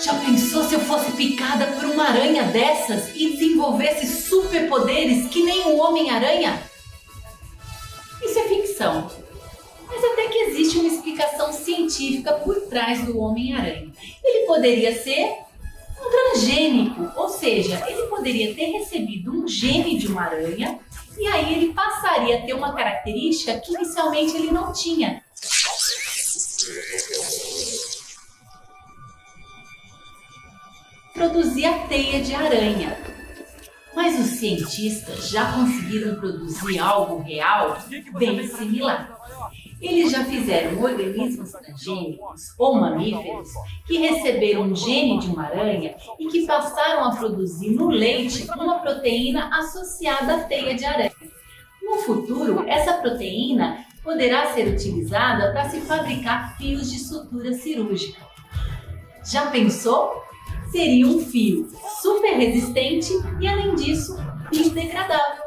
Já pensou se eu fosse picada por uma aranha dessas e desenvolvesse superpoderes que nem o Homem-Aranha? Isso é ficção, mas até que existe uma explicação científica por trás do Homem-Aranha. Ele poderia ser um transgênico, ou seja, ele poderia ter recebido um gene de uma aranha e aí ele passaria a ter uma característica que inicialmente ele não tinha. Produzir a teia de aranha. Mas os cientistas já conseguiram produzir algo real bem similar. Eles já fizeram organismos transgênicos ou mamíferos que receberam um gene de uma aranha e que passaram a produzir no leite uma proteína associada à teia de aranha. No futuro, essa proteína poderá ser utilizada para se fabricar fios de sutura cirúrgica. Já pensou? Seria um fio super resistente e, além disso, biodegradável.